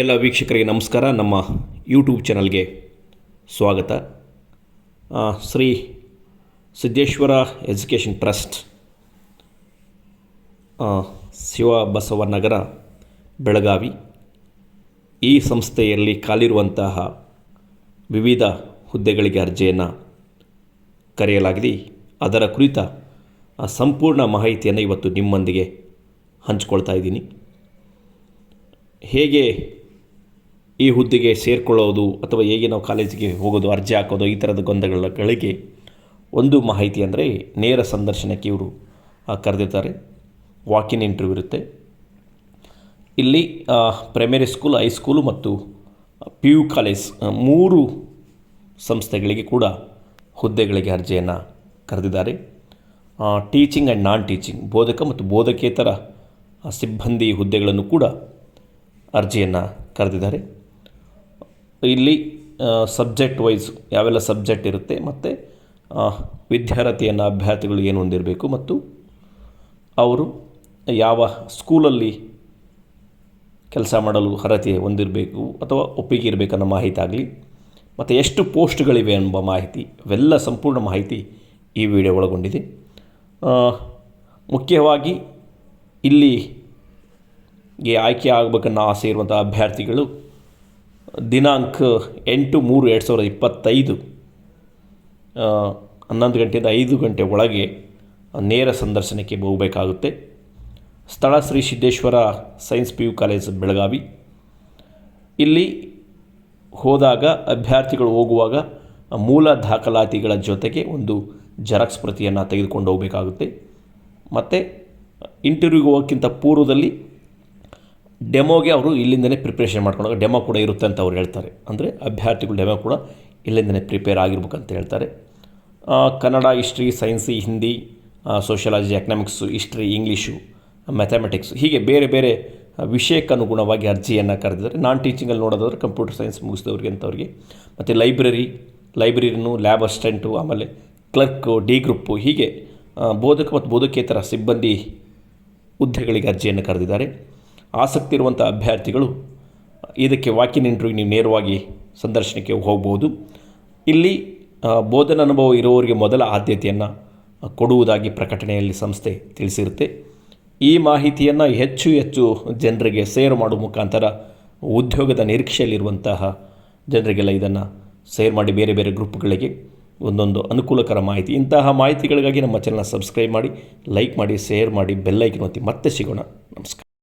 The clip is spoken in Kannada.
ಎಲ್ಲ ವೀಕ್ಷಕರಿಗೆ ನಮಸ್ಕಾರ. ನಮ್ಮ ಯೂಟ್ಯೂಬ್ ಚಾನಲ್ಗೆ ಸ್ವಾಗತ. ಶ್ರೀ ಸಿದ್ದೇಶ್ವರ ಎಜುಕೇಷನ್ ಟ್ರಸ್ಟ್, ಶಿವಬಸವನಗರ, ಬೆಳಗಾವಿ, ಈ ಸಂಸ್ಥೆಯಲ್ಲಿ ಖಾಲಿರುವಂತಹ ವಿವಿಧ ಹುದ್ದೆಗಳಿಗೆ ಅರ್ಜಿಯನ್ನು ಕರೆಯಲಾಗಿದೆ. ಅದರ ಕುರಿತ ಸಂಪೂರ್ಣ ಮಾಹಿತಿಯನ್ನು ಇವತ್ತು ನಿಮ್ಮೊಂದಿಗೆ ಹಂಚಿಕೊಳ್ತಾ ಇದ್ದೀನಿ. ಹೇಗೆ ಈ ಹುದ್ದೆಗೆ ಸೇರಿಕೊಳ್ಳೋದು ಅಥವಾ ಹೇಗೆ ನಾವು ಕಾಲೇಜಿಗೆ ಹೋಗೋದು, ಅರ್ಜಿ ಹಾಕೋದು, ಈ ಥರದ ಗೊಂದಲಗಳಿಗೆ ಒಂದು ಮಾಹಿತಿ ಅಂದರೆ ನೇರ ಸಂದರ್ಶನಕ್ಕೆ ಇವರು ಕರೆದಿರ್ತಾರೆ. ವಾಕಿನ್ ಇಂಟರ್ವ್ಯೂ ಇರುತ್ತೆ. ಇಲ್ಲಿ ಪ್ರೈಮರಿ ಸ್ಕೂಲ್, ಹೈಸ್ಕೂಲು ಮತ್ತು PU ಕಾಲೇಜ್ 3 ಸಂಸ್ಥೆಗಳಿಗೆ ಕೂಡ ಹುದ್ದೆಗಳಿಗೆ ಅರ್ಜಿಯನ್ನು ಕರೆದಿದ್ದಾರೆ. ಟೀಚಿಂಗ್ ಆ್ಯಂಡ್ ನಾನ್ ಟೀಚಿಂಗ್, ಬೋಧಕ ಮತ್ತು ಬೋಧಕೇತರ ಸಿಬ್ಬಂದಿ ಹುದ್ದೆಗಳನ್ನು ಕೂಡ ಅರ್ಜಿಯನ್ನು ಕರೆದಿದ್ದಾರೆ. ಇಲ್ಲಿ ಸಬ್ಜೆಕ್ಟ್ ವೈಸ್ ಯಾವೆಲ್ಲ ಸಬ್ಜೆಕ್ಟ್ ಇರುತ್ತೆ ಮತ್ತು ವಿದ್ಯಾರ್ಥಿಯನ್ನು ಅಭ್ಯರ್ಥಿಗಳು ಏನು ಹೊಂದಿರಬೇಕು ಮತ್ತು ಅವರು ಯಾವ ಸ್ಕೂಲಲ್ಲಿ ಕೆಲಸ ಮಾಡಲು ಅರ್ಹತೆ ಹೊಂದಿರಬೇಕು ಅಥವಾ ಒಪ್ಪಿಗೆ ಇರಬೇಕನ್ನೋ ಮಾಹಿತಿ ಆಗಲಿ, ಮತ್ತು ಎಷ್ಟು ಪೋಸ್ಟ್ಗಳಿವೆ ಎಂಬ ಮಾಹಿತಿ, ಇವೆಲ್ಲ ಸಂಪೂರ್ಣ ಮಾಹಿತಿ ಈ ವಿಡಿಯೋ ಒಳಗೊಂಡಿದೆ. ಮುಖ್ಯವಾಗಿ ಇಲ್ಲಿ ಆಯ್ಕೆ ಆಗಬೇಕನ್ನೋ ಆಸೆ ಇರುವಂಥ ಅಭ್ಯರ್ಥಿಗಳು ದಿನಾಂಕ 8/3/2025 11 ಗಂಟೆಯಿಂದ 5 ಗಂಟೆ ಒಳಗೆ ನೇರ ಸಂದರ್ಶನಕ್ಕೆ ಹೋಗಬೇಕಾಗುತ್ತೆ. ಸ್ಥಳ Shri Siddeshwara science PU college, Belagavi. ಇಲ್ಲಿ ಹೋದಾಗ ಅಭ್ಯರ್ಥಿಗಳು ಹೋಗುವಾಗ ಮೂಲ ದಾಖಲಾತಿಗಳ ಜೊತೆಗೆ ಒಂದು ಜೆರಾಕ್ಸ್ ಪ್ರತಿಯನ್ನು ತೆಗೆದುಕೊಂಡು ಹೋಗಬೇಕಾಗುತ್ತೆ. ಮತ್ತು ಇಂಟರ್ವ್ಯೂಗೆ ಹೋಗೋಕ್ಕಿಂತ ಪೂರ್ವದಲ್ಲಿ ಡೆಮೋಗೆ ಅವರು ಇಲ್ಲಿಂದಲೇ ಪ್ರಿಪ್ರೇಷನ್ ಮಾಡ್ಕೊಂಡಾಗ ಡೆಮೋ ಕೂಡ ಇರುತ್ತೆ ಅಂತ ಅವ್ರು ಹೇಳ್ತಾರೆ. ಅಂದರೆ ಅಭ್ಯರ್ಥಿಗಳು ಡೆಮೋ ಕೂಡ ಇಲ್ಲಿಂದಲೇ ಪ್ರಿಪೇರ್ ಆಗಿರ್ಬೇಕಂತ ಹೇಳ್ತಾರೆ. ಕನ್ನಡ, ಹಿಸ್ಟ್ರಿ, ಸೈನ್ಸಿ, Hindi, sociology, economics, history, English, mathematics, ಹೀಗೆ ಬೇರೆ ಬೇರೆ ವಿಷಯಕ್ಕನುಗುಣವಾಗಿ ಅರ್ಜಿಯನ್ನು ಕರೆದಿದ್ದಾರೆ. ನಾನ್ ಟೀಚಿಂಗಲ್ಲಿ ನೋಡೋದಾದ್ರೆ ಕಂಪ್ಯೂಟರ್ ಸೈನ್ಸ್ ಮುಗಿಸಿದವ್ರಿಗೆ ಅಂಥವ್ರಿಗೆ, ಮತ್ತು ಲೈಬ್ರರಿನು, ಲ್ಯಾಬ್ ಅಸಿಸ್ಟೆಂಟು, ಆಮೇಲೆ ಕ್ಲರ್ಕು, D ಗ್ರೂಪು, ಹೀಗೆ ಬೋಧಕ ಮತ್ತು ಬೋಧಕೇತರ ಸಿಬ್ಬಂದಿ ಹುದ್ದೆಗಳಿಗೆ ಅರ್ಜಿಯನ್ನು ಕರೆದಿದ್ದಾರೆ. ಆಸಕ್ತಿ ಇರುವಂಥ ಅಭ್ಯರ್ಥಿಗಳು ಇದಕ್ಕೆ ವಾಕಿನ್ ಇಂಟರ್ವ್ಯೂ ನೀವು ನೇರವಾಗಿ ಸಂದರ್ಶನಕ್ಕೆ ಹೋಗ್ಬೋದು. ಇಲ್ಲಿ ಬೋಧನಾ ಅನುಭವ ಇರುವವರಿಗೆ ಮೊದಲ ಆದ್ಯತೆಯನ್ನು ಕೊಡುವುದಾಗಿ ಪ್ರಕಟಣೆಯಲ್ಲಿ ಸಂಸ್ಥೆ ತಿಳಿಸಿರುತ್ತೆ. ಈ ಮಾಹಿತಿಯನ್ನು ಹೆಚ್ಚು ಜನರಿಗೆ ಶೇರ್ ಮಾಡುವ ಮುಖಾಂತರ ಉದ್ಯೋಗದ ನಿರೀಕ್ಷೆಯಲ್ಲಿರುವಂತಹ ಜನರಿಗೆಲ್ಲ ಇದನ್ನು ಶೇರ್ ಮಾಡಿ ಬೇರೆ ಬೇರೆ ಗ್ರೂಪ್ಗಳಿಗೆ ಒಂದೊಂದು ಅನುಕೂಲಕರ ಮಾಹಿತಿ. ಇಂತಹ ಮಾಹಿತಿಗಳಿಗಾಗಿ ನಮ್ಮ ಚಾನಲ್ನ ಸಬ್ಸ್ಕ್ರೈಬ್ ಮಾಡಿ, ಲೈಕ್ ಮಾಡಿ, ಶೇರ್ ಮಾಡಿ, ಬೆಲ್ ಐಕನ್ ಒತ್ತಿ. ಮತ್ತೆ ಸಿಗೋಣ. ನಮಸ್ಕಾರ.